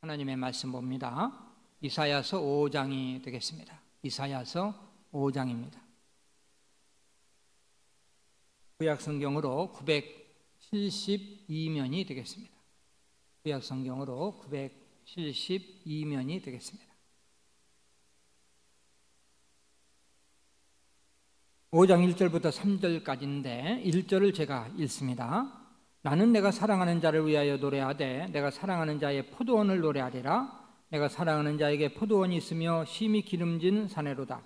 하나님의 말씀 봅니다. 이사야서 5장이 되겠습니다. 이사야서 5장입니다. 구약 성경으로 972면이 되겠습니다. 구약 성경으로 972면이 되겠습니다. 5장 1절부터 3절까지인데 1절을 제가 읽습니다. 나는 내가 사랑하는 자를 위하여 노래하되 내가 사랑하는 자의 포도원을 노래하리라. 내가 사랑하는 자에게 포도원이 있으며 심히 기름진 사내로다.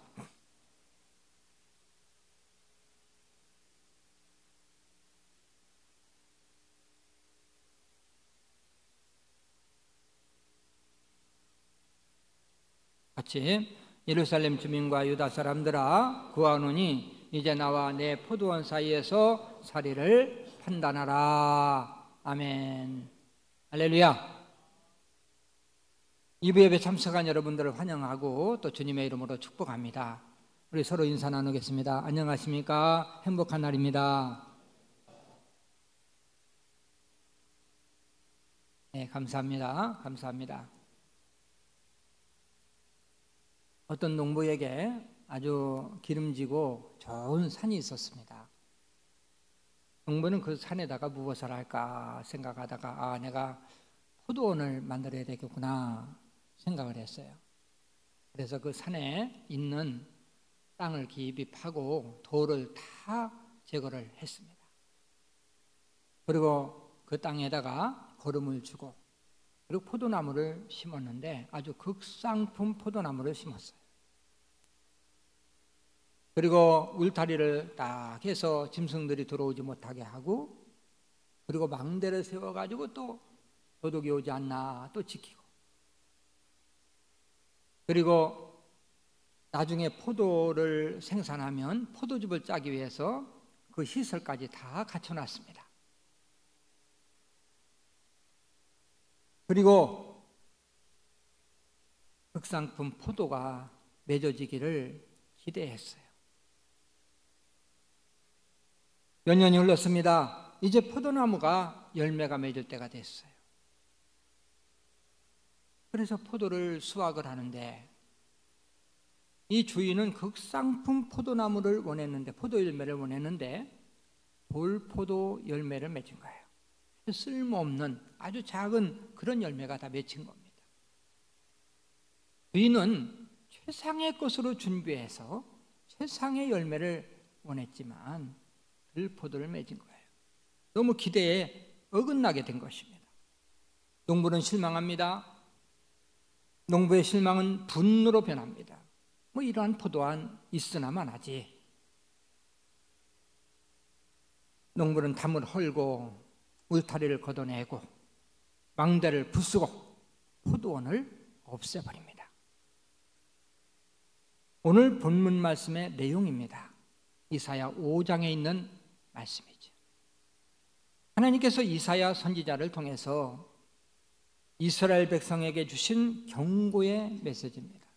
같이 예루살렘 주민과 유다 사람들아 구하노니 이제 나와 내 포도원 사이에서 사리를 판단하라. 아멘. 할렐루야. 이부 예배 참석한 여러분들을 환영하고 또 주님의 이름으로 축복합니다. 우리 서로 인사 나누겠습니다. 안녕하십니까? 행복한 날입니다. 네, 감사합니다. 감사합니다. 어떤 농부에게 아주 기름지고 좋은 산이 있었습니다. 농부는 그 산에다가 무엇을 할까 생각하다가 내가 포도원을 만들어야 되겠구나 생각을 했어요. 그래서 그 산에 있는 땅을 깊이 파고 돌을 다 제거를 했습니다. 그리고 그 땅에다가 거름을 주고 그리고 포도나무를 심었는데 아주 극상품 포도나무를 심었어요. 그리고 울타리를 딱 해서 짐승들이 들어오지 못하게 하고 그리고 망대를 세워가지고 또 도둑이 오지 않나 또 지키고 그리고 나중에 포도를 생산하면 포도즙을 짜기 위해서 그 시설까지 다 갖춰놨습니다. 그리고 극상품 포도가 맺어지기를 기대했어요. 몇 년이 흘렀습니다. 이제 포도나무가 열매가 맺을 때가 됐어요. 그래서 포도를 수확을 하는데 이 주인은 극상품 포도나무를 원했는데 포도 열매를 원했는데 돌포도 열매를 맺은 거예요. 쓸모없는 아주 작은 그런 열매가 다 맺힌 겁니다. 주인은 최상의 것으로 준비해서 최상의 열매를 원했지만 들포도를 맺은 거예요. 너무 기대에 어긋나게 된 것입니다. 농부는 실망합니다. 농부의 실망은 분노로 변합니다. 이러한 포도원 있으나만 하지. 농부는 담을 헐고 울타리를 걷어내고 망대를 부수고 포도원을 없애버립니다. 오늘 본문 말씀의 내용입니다. 이사야 5장에 있는 말씀이죠. 하나님께서 이사야 선지자를 통해서 이스라엘 백성에게 주신 경고의 메시지입니다.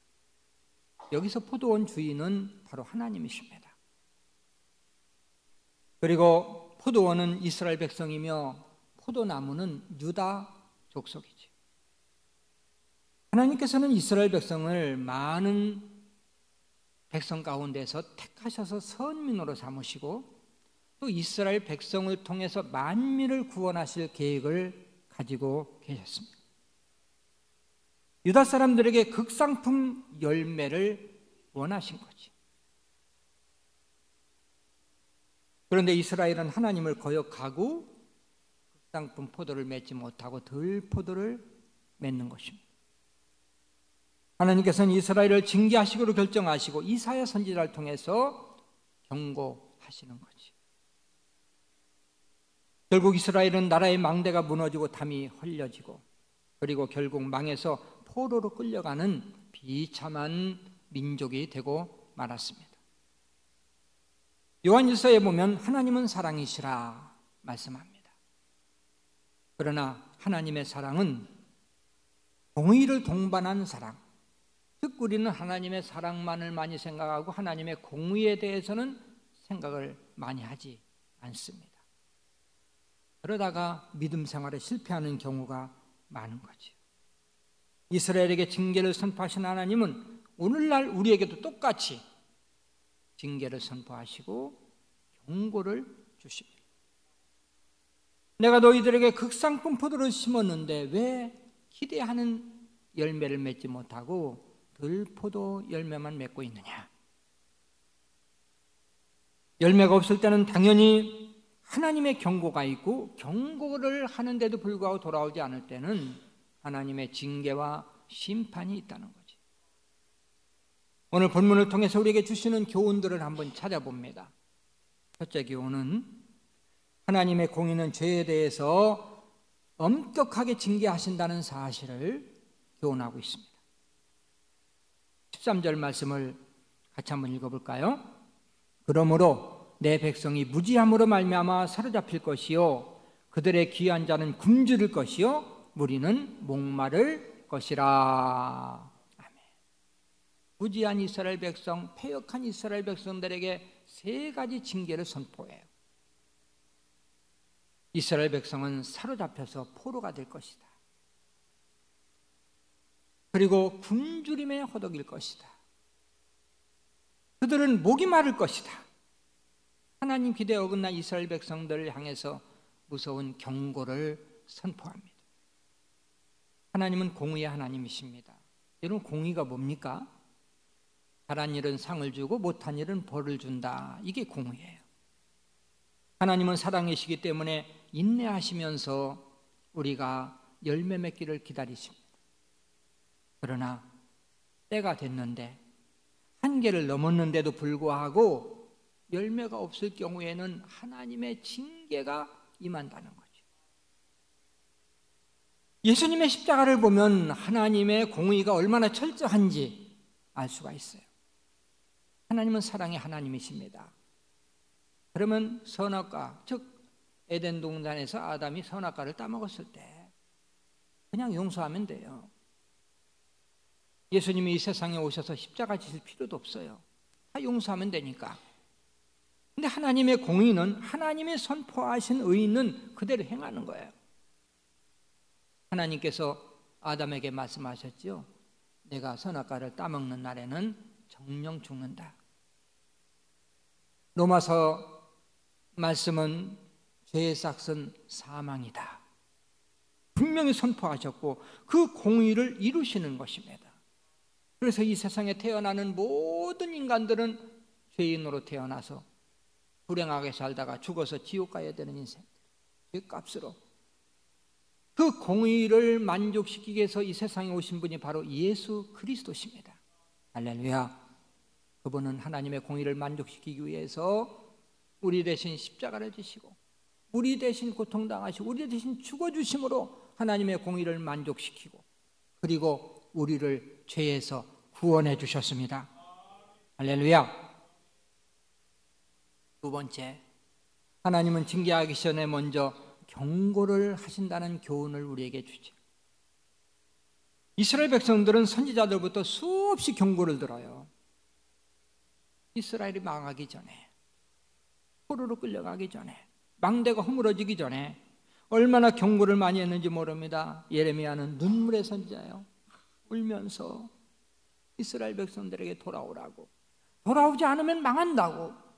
여기서 포도원 주인은 바로 하나님이십니다. 그리고 포도원은 이스라엘 백성이며 포도나무는 유다 족속이죠. 하나님께서는 이스라엘 백성을 많은 백성 가운데서 택하셔서 선민으로 삼으시고 또 이스라엘 백성을 통해서 만민을 구원하실 계획을 가지고 계셨습니다. 유다 사람들에게 극상품 열매를 원하신 거지. 그런데 이스라엘은 하나님을 거역하고 극상품 포도를 맺지 못하고 들포도를 맺는 것입니다. 하나님께서는 이스라엘을 징계하시기로 결정하시고 이사야 선지자를 통해서 경고하시는 거지. 결국 이스라엘은 나라의 망대가 무너지고 담이 헐려지고 그리고 결국 망해서 포로로 끌려가는 비참한 민족이 되고 말았습니다. 요한일서에 보면 하나님은 사랑이시라 말씀합니다. 그러나 하나님의 사랑은 공의를 동반한 사랑, 즉 우리는 하나님의 사랑만을 많이 생각하고 하나님의 공의에 대해서는 생각을 많이 하지 않습니다. 그러다가 믿음 생활에 실패하는 경우가 많은 거죠. 이스라엘에게 징계를 선포하신 하나님은 오늘날 우리에게도 똑같이 징계를 선포하시고 경고를 주십니다. 내가 너희들에게 극상품 포도를 심었는데 왜 기대하는 열매를 맺지 못하고 들포도 열매만 맺고 있느냐? 열매가 없을 때는 당연히 하나님의 경고가 있고, 경고를 하는데도 불구하고 돌아오지 않을 때는 하나님의 징계와 심판이 있다는 거지. 오늘 본문을 통해서 우리에게 주시는 교훈들을 한번 찾아봅니다. 첫째 교훈은 하나님의 공의는 죄에 대해서 엄격하게 징계하신다는 사실을 교훈하고 있습니다. 13절 말씀을 같이 한번 읽어볼까요? 그러므로 내 백성이 무지함으로 말미암아 사로잡힐 것이요 그들의 귀한 자는 굶주릴 것이요 무리는 목마를 것이라. 아멘. 무지한 이스라엘 백성, 패역한 이스라엘 백성들에게 세 가지 징계를 선포해요. 이스라엘 백성은 사로잡혀서 포로가 될 것이다. 그리고 굶주림에 허덕일 것이다. 그들은 목이 마를 것이다. 하나님 기대에 어긋난 이스라엘 백성들을 향해서 무서운 경고를 선포합니다. 하나님은 공의의 하나님이십니다. 여러분, 공의가 뭡니까? 잘한 일은 상을 주고 못한 일은 벌을 준다. 이게 공의예요. 하나님은 사랑이시기 때문에 인내하시면서 우리가 열매 맺기를 기다리십니다. 그러나 때가 됐는데 한계를 넘었는데도 불구하고 열매가 없을 경우에는 하나님의 징계가 임한다는 거죠. 예수님의 십자가를 보면 하나님의 공의가 얼마나 철저한지 알 수가 있어요. 하나님은 사랑의 하나님이십니다. 그러면 선악과, 즉 에덴 동산에서 아담이 선악과를 따먹었을 때 그냥 용서하면 돼요. 예수님이 이 세상에 오셔서 십자가 지실 필요도 없어요. 다 용서하면 되니까. 근데 하나님의 공의는 하나님의 선포하신 의는 그대로 행하는 거예요. 하나님께서 아담에게 말씀하셨죠. 내가 선악과를 따먹는 날에는 정령 죽는다. 로마서 말씀은 죄의 삭은 사망이다. 분명히 선포하셨고 그 공의를 이루시는 것입니다. 그래서 이 세상에 태어나는 모든 인간들은 죄인으로 태어나서 불행하게 살다가 죽어서 지옥 가야 되는 인생들, 죄값으로. 그 공의를 만족시키기 위해서 이 세상에 오신 분이 바로 예수 그리스도십니다. 할렐루야. 그분은 하나님의 공의를 만족시키기 위해서 우리 대신 십자가를 지시고 우리 대신 고통당하시고 우리 대신 죽어주심으로 하나님의 공의를 만족시키고 그리고 우리를 죄에서 구원해 주셨습니다. 할렐루야. 두 번째, 하나님은 징계하기 전에 먼저 경고를 하신다는 교훈을 우리에게 주죠. 이스라엘 백성들은 선지자들부터 수없이 경고를 들어요. 이스라엘이 망하기 전에, 포로로 끌려가기 전에, 망대가 허물어지기 전에 얼마나 경고를 많이 했는지 모릅니다. 예레미야는 눈물의 선지자예요. 울면서 이스라엘 백성들에게 돌아오라고, 돌아오지 않으면 망한다고.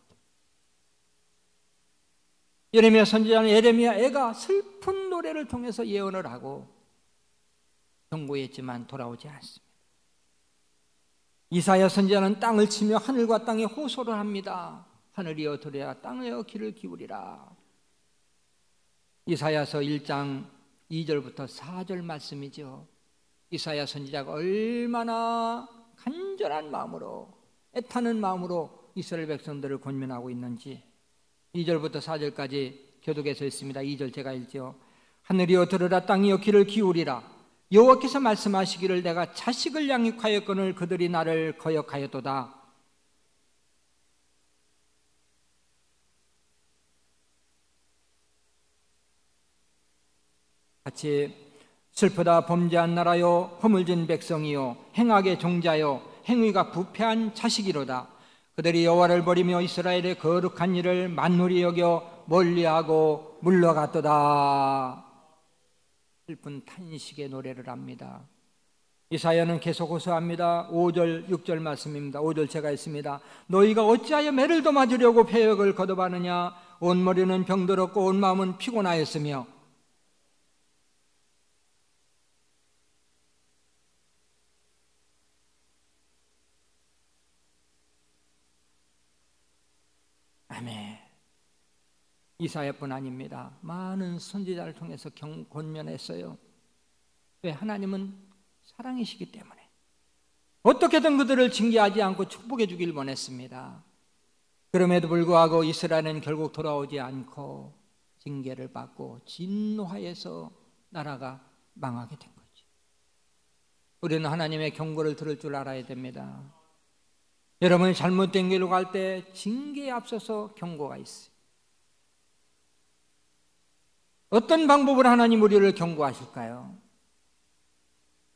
예레미야 선지자는 예레미야 애가 슬픈 노래를 통해서 예언을 하고 경고했지만 돌아오지 않습니다. 이사야 선지자는 땅을 치며 하늘과 땅에 호소를 합니다. 하늘이여 들으라, 땅이여 귀를 기울이라. 이사야서 1장 2절부터 4절 말씀이죠. 이사야 선지자가 얼마나 간절한 마음으로, 애타는 마음으로 이스라엘 백성들을 권면하고 있는지 2절부터 4절까지 교독에서 있습니다. 2절 제가 읽죠. 하늘이여 들으라, 땅이여 귀를 기울이라. 여호와께서 말씀하시기를 내가 자식을 양육하였거늘 그들이 나를 거역하였도다. 같이 슬프다 범죄한 나라요 허물진 백성이요 행악의 종자요 행위가 부패한 자식이로다. 그들이 여호와를 버리며 이스라엘의 거룩한 일을 만홀히 여겨 멀리하고 물러갔도다. 슬픈 탄식의 노래를 합니다. 이사야는 계속 호소합니다. 5절 6절 말씀입니다. 5절 제가 했습니다. 너희가 어찌하여 매를 도맞으려고 패역을 거듭하느냐. 온 머리는 병들었고 온 마음은 피곤하였으며. 아멘. 이사야뿐 아닙니다. 많은 선지자를 통해서 권면했어요. 왜? 하나님은 사랑이시기 때문에 어떻게든 그들을 징계하지 않고 축복해 주길 원했습니다. 그럼에도 불구하고 이스라엘은 결국 돌아오지 않고 징계를 받고 진노하여서 나라가 망하게 된 거죠. 우리는 하나님의 경고를 들을 줄 알아야 됩니다. 여러분이 잘못된 길로 갈 때 징계에 앞서서 경고가 있어요. 어떤 방법으로 하나님 우리를 경고하실까요?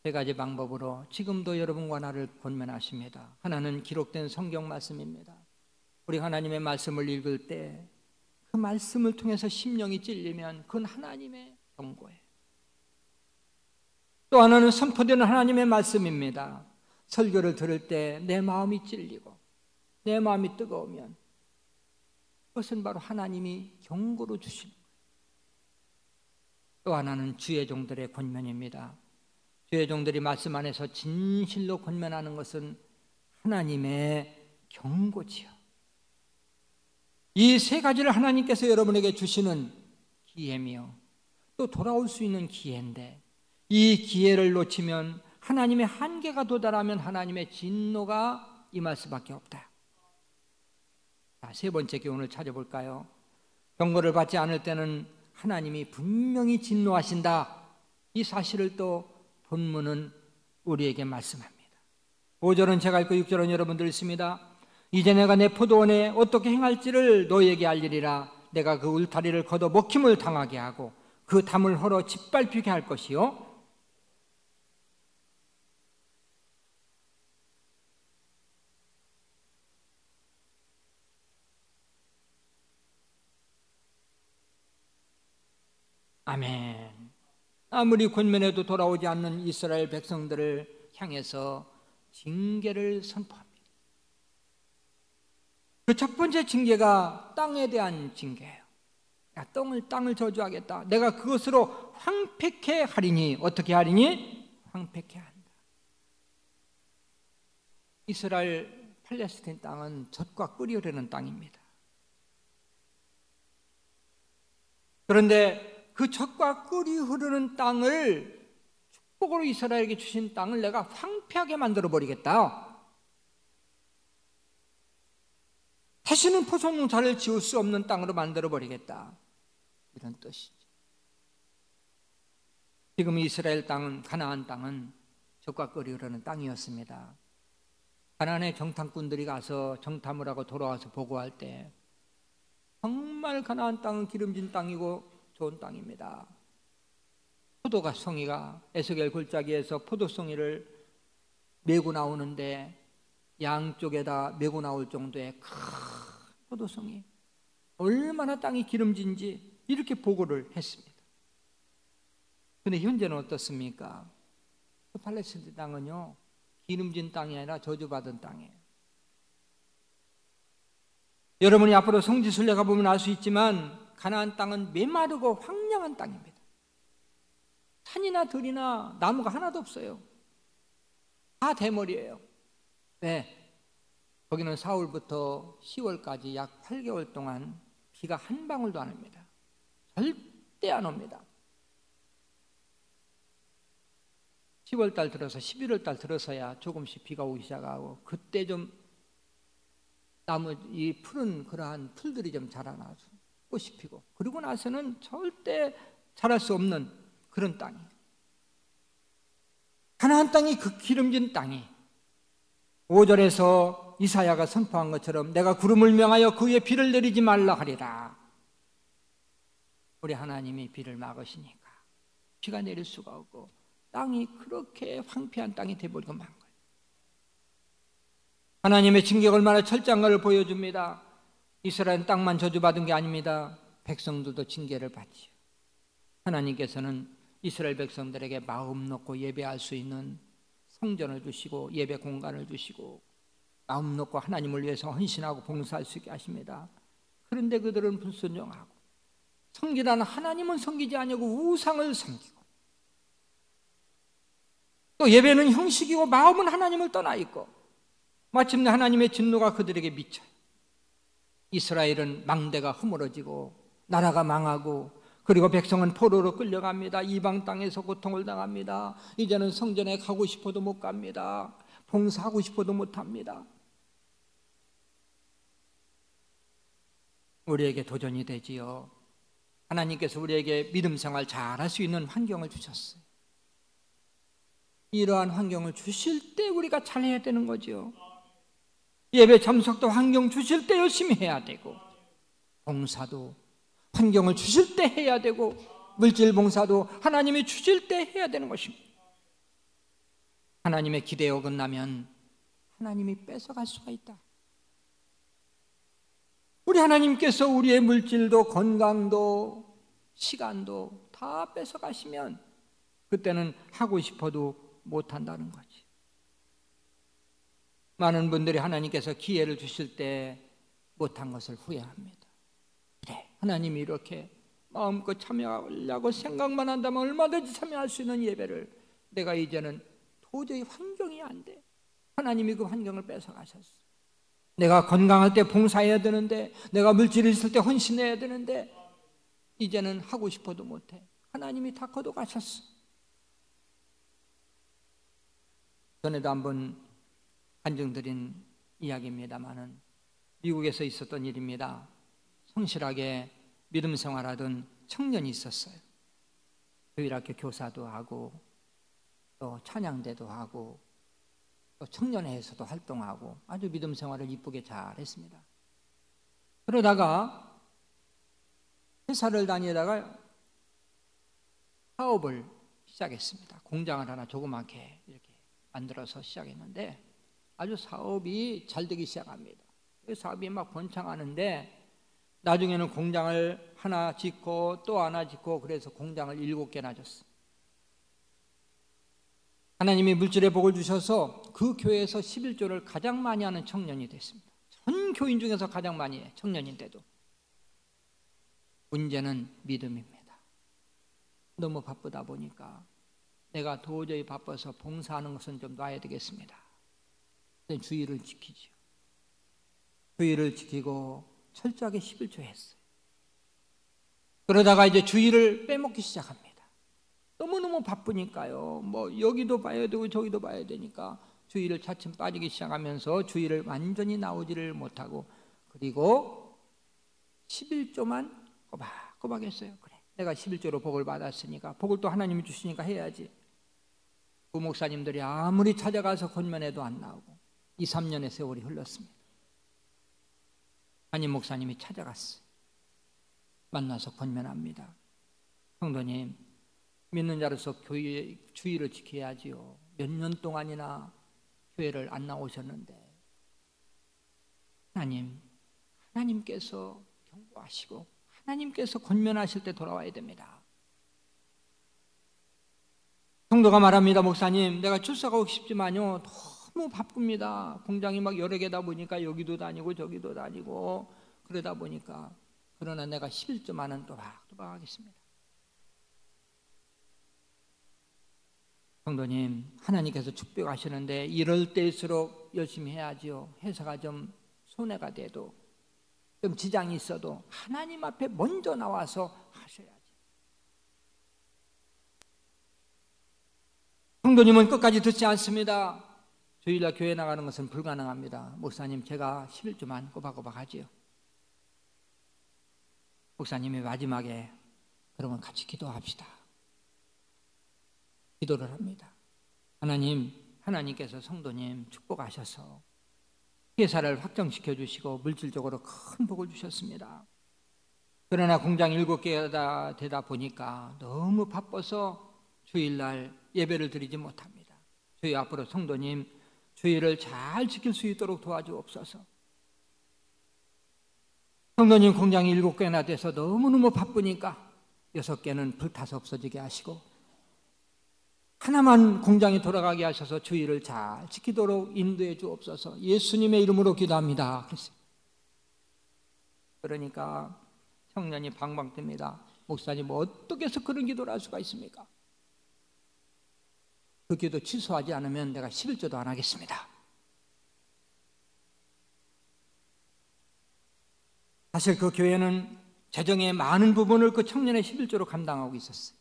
세 가지 방법으로 지금도 여러분과 나를 권면하십니다. 하나는 기록된 성경 말씀입니다. 우리 하나님의 말씀을 읽을 때 그 말씀을 통해서 심령이 찔리면 그건 하나님의 경고예요. 또 하나는 선포되는 하나님의 말씀입니다. 설교를 들을 때 내 마음이 찔리고 내 마음이 뜨거우면 그것은 바로 하나님이 경고로 주시는 거예요. 또 하나는 주의 종들의 권면입니다. 주의 종들이 말씀 안에서 진실로 권면하는 것은 하나님의 경고지요. 이 세 가지를 하나님께서 여러분에게 주시는 기회며 또 돌아올 수 있는 기회인데 이 기회를 놓치면 하나님의 한계가 도달하면 하나님의 진노가 임할 수밖에 없다. 자, 세 번째 교훈을 찾아볼까요? 경고를 받지 않을 때는 하나님이 분명히 진노하신다. 이 사실을 또 본문은 우리에게 말씀합니다. 5절은 제가 읽고 6절은 여러분들 읽습니다. 이제 내가 내 포도원에 어떻게 행할지를 너희에게 알리리라. 내가 그 울타리를 걷어 먹힘을 당하게 하고 그 담을 헐어 짓밟히게 할 것이요. 아멘. 아무리 권면해도 돌아오지 않는 이스라엘 백성들을 향해서 징계를 선포합니다. 그 첫 번째 징계가 땅에 대한 징계예요. 야, 땅을 저주하겠다. 내가 그것으로 황폐케 하리니. 어떻게 하리니? 황폐케 한다. 이스라엘 팔레스타인 땅은 젖과 꿀이 흐르는 땅입니다. 그런데 그 젖과 꿀이 흐르는 땅을, 축복으로 이스라엘에게 주신 땅을 내가 황폐하게 만들어 버리겠다. 다시는 포도 농사를 지을 수 없는 땅으로 만들어 버리겠다. 이런 뜻이죠. 지금 이스라엘 땅은, 가나안 땅은 젖과 꿀이 흐르는 땅이었습니다. 가나안의 정탐꾼들이 가서 정탐을 하고 돌아와서 보고할 때 정말 가나안 땅은 기름진 땅이고 좋은 땅입니다. 포도가 송이가 에스겔 골짜기에서 포도송이를 메고 나오는데 양쪽에다 메고 나올 정도의 큰 포도송이, 얼마나 땅이 기름진지 이렇게 보고를 했습니다. 그런데 현재는 어떻습니까? 그 팔레스타인 땅은요, 기름진 땅이 아니라 저주받은 땅이에요. 여러분이 앞으로 성지순례 가보면 알 수 있지만 가나안 땅은 메마르고 황량한 땅입니다. 산이나 들이나 나무가 하나도 없어요. 다 대머리예요. 네, 거기는 4월부터 10월까지 약 8개월 동안 비가 한 방울도 안 옵니다. 절대 안 옵니다. 10월 달 들어서 11월 달 들어서야 조금씩 비가 오기 시작하고, 그때 좀 나무, 이 푸른 그러한 풀들이 좀 자라나서 꽃이 피고, 그리고 나서는 절대 자랄 수 없는 그런 땅이에요. 가나안 땅이 그 기름진 땅이 5절에서 이사야가 선포한 것처럼 내가 구름을 명하여 그 위에 비를 내리지 말라 하리라. 우리 하나님이 비를 막으시니까 비가 내릴 수가 없고 땅이 그렇게 황폐한 땅이 되어버리고 만 거예요. 하나님의 징계가 얼마나 철저한가를 보여줍니다. 이스라엘은 땅만 저주받은 게 아닙니다. 백성들도 징계를 받지요. 하나님께서는 이스라엘 백성들에게 마음 놓고 예배할 수 있는 성전을 주시고 예배 공간을 주시고 마음 놓고 하나님을 위해서 헌신하고 봉사할 수 있게 하십니다. 그런데 그들은 불순종하고 섬기라는 하나님은 섬기지 아니하고 우상을 섬기고 또 예배는 형식이고 마음은 하나님을 떠나 있고 마침내 하나님의 진노가 그들에게 미쳐요. 이스라엘은 망대가 허물어지고 나라가 망하고 그리고 백성은 포로로 끌려갑니다. 이방 땅에서 고통을 당합니다. 이제는 성전에 가고 싶어도 못 갑니다. 봉사하고 싶어도 못 합니다. 우리에게 도전이 되지요. 하나님께서 우리에게 믿음 생활 잘할 수 있는 환경을 주셨어요. 이러한 환경을 주실 때 우리가 잘해야 되는 거죠. 예배 참석도 환경 주실 때 열심히 해야 되고 봉사도 환경을 주실 때 해야 되고 물질 봉사도 하나님이 주실 때 해야 되는 것입니다. 하나님의 기대에 어긋나면 하나님이 뺏어갈 수가 있다. 우리 하나님께서 우리의 물질도 건강도 시간도 다 뺏어가시면 그때는 하고 싶어도 못한다는 거지. 많은 분들이 하나님께서 기회를 주실 때 못한 것을 후회합니다. 그래, 하나님이 이렇게 마음껏 참여하려고 생각만 한다면 얼마든지 참여할 수 있는 예배를 내가 이제는 도저히 환경이 안 돼. 하나님이 그 환경을 뺏어가셨어. 내가 건강할 때 봉사해야 되는데 내가 물질이 있을 때 헌신해야 되는데 이제는 하고 싶어도 못해. 하나님이 다 걷어가셨어. 전에도 한번 간증드린 이야기입니다마는 미국에서 있었던 일입니다. 성실하게 믿음 생활하던 청년이 있었어요. 교일학교 교사도 하고 또 찬양대도 하고 또 청년회에서도 활동하고 아주 믿음 생활을 이쁘게 잘했습니다. 그러다가 회사를 다니다가 사업을 시작했습니다. 공장을 하나 조그맣게 이렇게 만들어서 시작했는데 아주 사업이 잘 되기 시작합니다. 사업이 막 번창하는데 나중에는 공장을 하나 짓고 또 하나 짓고 그래서 공장을 7개나 졌어요. 하나님이 물질의 복을 주셔서 그 교회에서 11조를 가장 많이 하는 청년이 됐습니다. 전 교인 중에서 가장 많이 해, 청년인데도. 문제는 믿음입니다. 너무 바쁘다 보니까 내가 도저히 바빠서 봉사하는 것은 좀 놔야 되겠습니다. 주의를 지키죠. 주의를 지키고 철저하게 11조 했어요. 그러다가 이제 주의를 빼먹기 시작합니다. 너무너무 바쁘니까요. 뭐 여기도 봐야 되고 저기도 봐야 되니까 주의를 차츰 빠지기 시작하면서 주의를 완전히 나오지를 못하고 그리고 11조만 꼬박꼬박 했어요. 그래, 내가 11조로 복을 받았으니까 복을 또 하나님이 주시니까 해야지. 그 목사님들이 아무리 찾아가서 권면해도 안 나오고 2, 3년의 세월이 흘렀습니다. 담임 목사님이 찾아갔어요. 만나서 권면합니다. 성도님, 믿는 자로서 교회 주의를 지켜야지요. 몇 년 동안이나 교회를 안 나오셨는데 하나님께서 경고하시고 하나님께서 권면하실 때 돌아와야 됩니다. 성도가 말합니다. 목사님, 내가 출석하고 싶지만요 너무 바쁩니다. 공장이 막 여러 개다 보니까 여기도 다니고 저기도 다니고 그러다 보니까 그러나 내가 11조만은 또박또박 하겠습니다. 성도님, 하나님께서 축복하시는데 이럴 때일수록 열심히 해야지요. 회사가 좀 손해가 돼도 좀 지장이 있어도 하나님 앞에 먼저 나와서 하셔야지. 성도님은 끝까지 듣지 않습니다. 주일날 교회 나가는 것은 불가능합니다. 목사님, 제가 11조만 꼬박꼬박 하지요. 목사님이 마지막에 그러면 같이 기도합시다. 기도를 합니다. 하나님께서 성도님 축복하셔서 회사를 확정시켜 주시고 물질적으로 큰 복을 주셨습니다. 그러나 공장 7개가 되다 보니까 너무 바빠서 주일날 예배를 드리지 못합니다. 저희 앞으로 성도님 주일을 잘 지킬 수 있도록 도와주옵소서. 성도님 공장이 7개나 돼서 너무너무 바쁘니까 6개는 불타서 없어지게 하시고 하나만 공장이 돌아가게 하셔서 주의를 잘 지키도록 인도해 주옵소서. 예수님의 이름으로 기도합니다. 그러니까 청년이 방방 뜹니다. 목사님, 어떻게 해서 그런 기도를 할 수가 있습니까? 그 기도 취소하지 않으면 내가 11조도 안 하겠습니다. 사실 그 교회는 재정의 많은 부분을 그 청년의 11조로 감당하고 있었어요.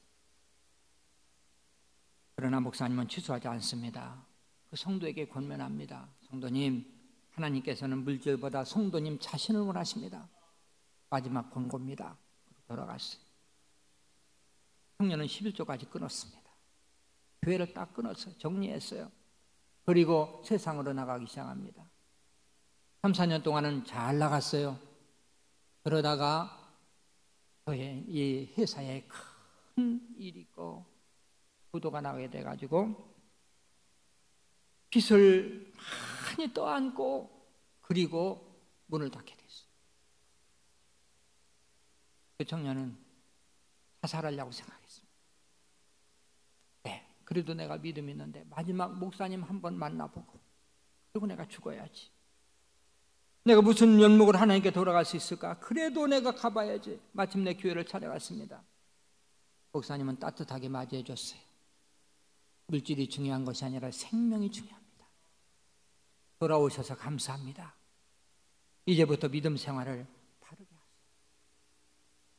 그러나 목사님은 취소하지 않습니다. 그 성도에게 권면합니다. 성도님, 하나님께서는 물질보다 성도님 자신을 원하십니다. 마지막 권고입니다. 돌아갔어요. 청년은 11조까지 끊었습니다. 교회를 딱 끊었어요. 정리했어요. 그리고 세상으로 나가기 시작합니다. 3, 4년 동안은 잘 나갔어요. 그러다가 저의 이 회사에 큰 일이 있고 부도가 나게 돼가지고 빚을 많이 떠안고 그리고 문을 닫게 됐어요. 그 청년은 자살하려고 생각했습니다. 네, 그래도 내가 믿음이 있는데 마지막 목사님 한번 만나보고 그리고 내가 죽어야지. 내가 무슨 면목을 하나님께 돌아갈 수 있을까? 그래도 내가 가봐야지. 마침내 교회를 찾아갔습니다. 목사님은 따뜻하게 맞이해 줬어요. 물질이 중요한 것이 아니라 생명이 중요합니다. 돌아오셔서 감사합니다. 이제부터 믿음 생활을 다르게 하세요.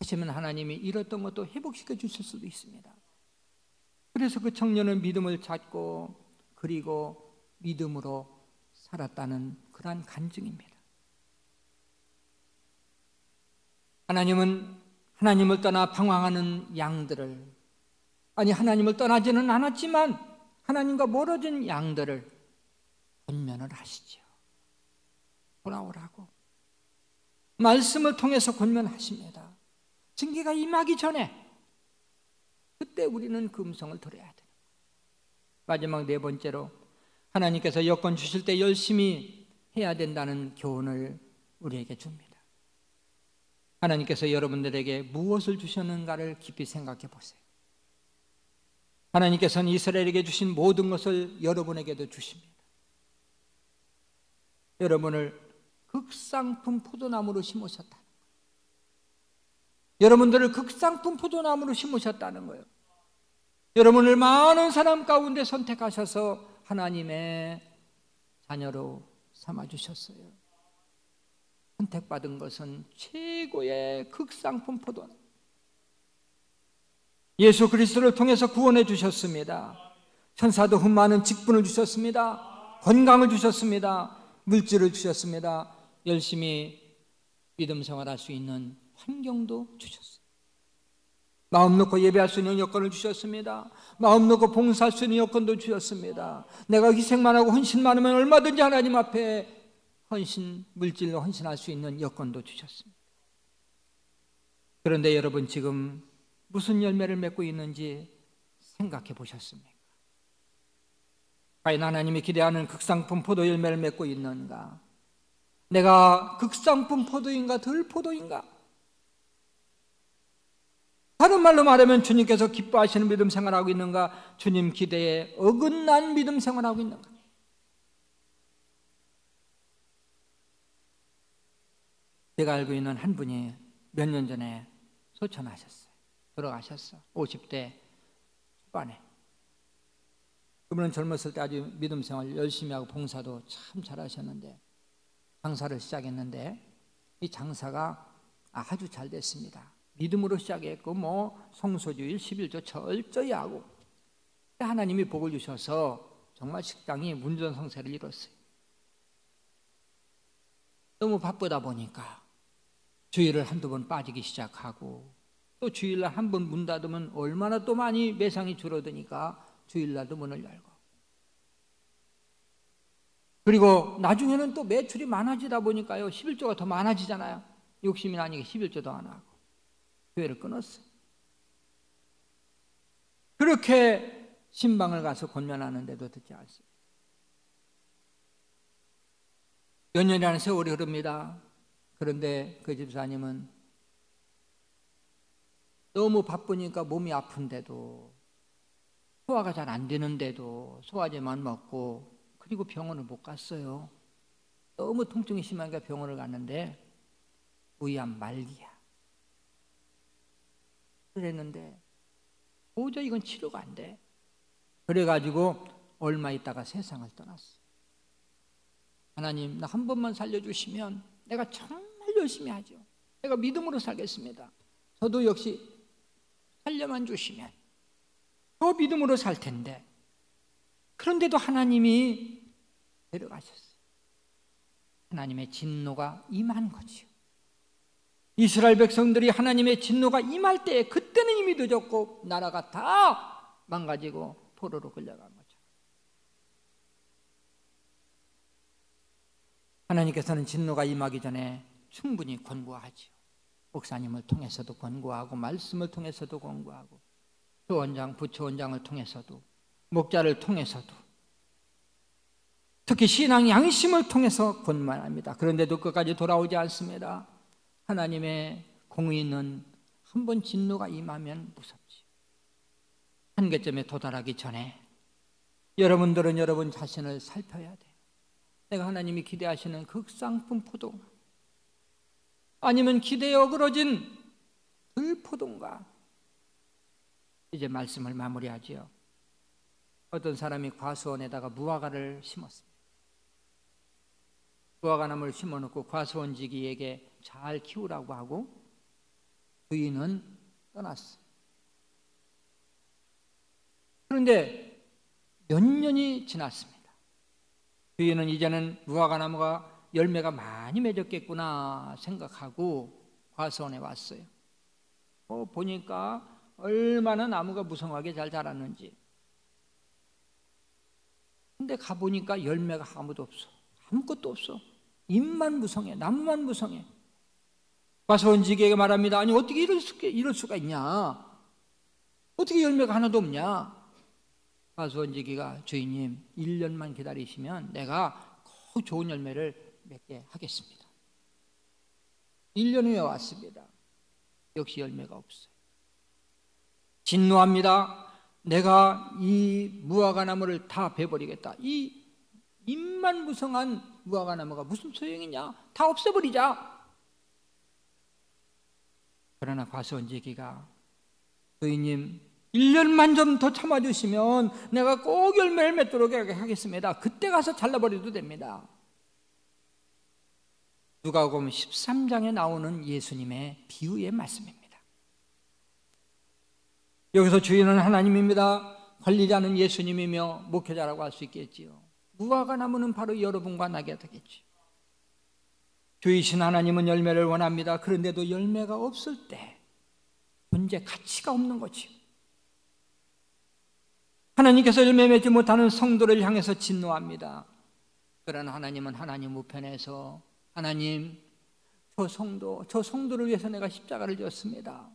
하시면 하나님이 잃었던 것도 회복시켜 주실 수도 있습니다. 그래서 그 청년은 믿음을 찾고 그리고 믿음으로 살았다는 그러한 간증입니다. 하나님은 하나님을 떠나 방황하는 양들을, 아니 하나님을 떠나지는 않았지만 하나님과 멀어진 양들을 권면을 하시죠. 돌아오라고 말씀을 통해서 권면하십니다. 징계가 임하기 전에 그때 우리는 그 음성을 들어야 돼요. 마지막 네 번째로 하나님께서 여건 주실 때 열심히 해야 된다는 교훈을 우리에게 줍니다. 하나님께서 여러분들에게 무엇을 주셨는가를 깊이 생각해 보세요. 하나님께서는 이스라엘에게 주신 모든 것을 여러분에게도 주십니다. 여러분을 극상품 포도나무로 심으셨다는 거예요. 여러분들을 극상품 포도나무로 심으셨다는 거예요. 여러분을 많은 사람 가운데 선택하셔서 하나님의 자녀로 삼아주셨어요. 선택받은 것은 최고의 극상품 포도나무. 예수 그리스도를 통해서 구원해 주셨습니다. 천사도 흠많은 직분을 주셨습니다. 건강을 주셨습니다. 물질을 주셨습니다. 열심히 믿음 생활할 수 있는 환경도 주셨습니다. 마음 놓고 예배할 수 있는 여건을 주셨습니다. 마음 놓고 봉사할 수 있는 여건도 주셨습니다. 내가 희생만 하고 헌신만 하면 얼마든지 하나님 앞에 헌신, 물질로 헌신할 수 있는 여건도 주셨습니다. 그런데 여러분 지금 무슨 열매를 맺고 있는지 생각해 보셨습니까? 과연 하나님이 기대하는 극상품 포도 열매를 맺고 있는가? 내가 극상품 포도인가 덜 포도인가? 다른 말로 말하면 주님께서 기뻐하시는 믿음 생활하고 있는가? 주님 기대에 어긋난 믿음 생활하고 있는가? 제가 알고 있는 한 분이 몇 년 전에 소천하셨어요. 돌아가셨어. 50대 초반에. 그분은 젊었을 때 아주 믿음 생활 열심히 하고 봉사도 참 잘하셨는데 장사를 시작했는데 이 장사가 아주 잘 됐습니다. 믿음으로 시작했고 성소주일 11조 철저히 하고 하나님이 복을 주셔서 정말 식당이 문전성세를 이뤘어요. 너무 바쁘다 보니까 주일을 한두 번 빠지기 시작하고 또 주일날 한 번 문 닫으면 얼마나 또 많이 매상이 줄어드니까 주일날도 문을 열고 그리고 나중에는 또 매출이 많아지다 보니까요 11조가 더 많아지잖아요. 욕심이 나니까 11조도 안 하고 교회를 끊었어요. 그렇게 신방을 가서 권면하는데도 듣지 않습니다. 몇 년이라는 세월이 흐릅니다. 그런데 그 집사님은 너무 바쁘니까 몸이 아픈데도 소화가 잘 안 되는데도 소화제만 먹고 그리고 병원을 못 갔어요. 너무 통증이 심하니까 병원을 갔는데 부위암 말기야. 그랬는데 도저히 이건 치료가 안 돼. 그래가지고 얼마 있다가 세상을 떠났어. 하나님, 나 한 번만 살려주시면 내가 정말 열심히 하죠. 내가 믿음으로 살겠습니다. 저도 역시 살려만 주시면 더 믿음으로 살 텐데. 그런데도 하나님이 데려가셨어요. 하나님의 진노가 임한 거지요. 이스라엘 백성들이 하나님의 진노가 임할 때 그때는 이미 늦었고 나라가 다 망가지고 포로로 끌려간 거죠. 하나님께서는 진노가 임하기 전에 충분히 권고하지요. 목사님을 통해서도 권고하고 말씀을 통해서도 권고하고 교원장, 부처원장을 통해서도 목자를 통해서도 특히 신앙 양심을 통해서 권면합니다. 그런데도 끝까지 돌아오지 않습니다. 하나님의 공의는 한 번 진노가 임하면 무섭지. 한계점에 도달하기 전에 여러분들은 여러분 자신을 살펴야 돼요. 내가 하나님이 기대하시는 극상품 포도 아니면 기대에 어그러진 들포도인가? 이제 말씀을 마무리하지요. 어떤 사람이 과수원에다가 무화과를 심었습니다. 무화과나무를 심어놓고 과수원지기에게 잘 키우라고 하고 주인은 떠났어요. 그런데 몇 년이 지났습니다. 주인은 이제는 무화과나무가 열매가 많이 맺었겠구나 생각하고 과수원에 왔어요. 보니까 얼마나 나무가 무성하게 잘 자랐는지. 근데 가보니까 열매가 아무도 없어. 아무것도 없어. 잎만 무성해. 나무만 무성해. 과수원지기에게 말합니다. 아니 어떻게 이럴 수가 있냐? 어떻게 열매가 하나도 없냐? 과수원지기가 주인님 1년만 기다리시면 내가 꼭 좋은 열매를 맺게 하겠습니다. 1년 후에 왔습니다. 역시 열매가 없어요. 진노합니다. 내가 이 무화과나무를 다 베버리겠다. 이 잎만 무성한 무화과나무가 무슨 소용이냐? 다 없애버리자. 그러나 과수원지기가 주인님 1년만 좀 더 참아주시면 내가 꼭 열매를 맺도록 하겠습니다. 그때 가서 잘라버려도 됩니다. 누가복음 13장에 나오는 예수님의 비유의 말씀입니다. 여기서 주인은 하나님입니다. 관리자는 예수님이며 목회자라고 할 수 있겠지요. 무화과나무는 바로 여러분과 나게 되겠지. 주이신 하나님은 열매를 원합니다. 그런데도 열매가 없을 때 존재 가치가 없는 거지. 하나님께서 열매 맺지 못하는 성도를 향해서 진노합니다. 그러나 하나님은 하나님 우편에서 하나님 저 성도를 위해서 내가 십자가를 졌습니다.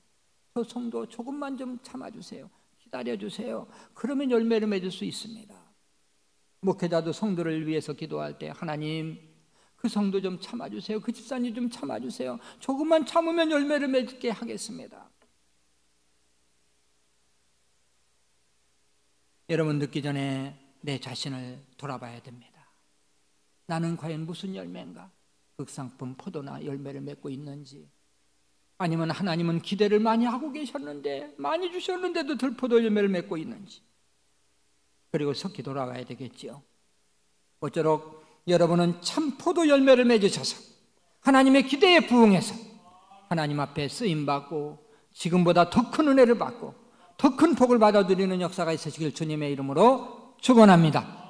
저 성도 조금만 좀 참아주세요. 기다려주세요. 그러면 열매를 맺을 수 있습니다. 목회자도 성도를 위해서 기도할 때 하나님 그 성도 좀 참아주세요. 그 집사님 좀 참아주세요. 조금만 참으면 열매를 맺게 하겠습니다. 여러분 듣기 전에 내 자신을 돌아봐야 됩니다. 나는 과연 무슨 열매인가? 극상품 포도나 열매를 맺고 있는지, 아니면 하나님은 기대를 많이 하고 계셨는데 많이 주셨는데도 들포도 열매를 맺고 있는지, 그리고 석기 돌아가야 되겠지요. 어쩌록 여러분은 참 포도 열매를 맺으셔서 하나님의 기대에 부응해서 하나님 앞에 쓰임받고 지금보다 더 큰 은혜를 받고 더 큰 복을 받아들이는 역사가 있으시길 주님의 이름으로 축원합니다.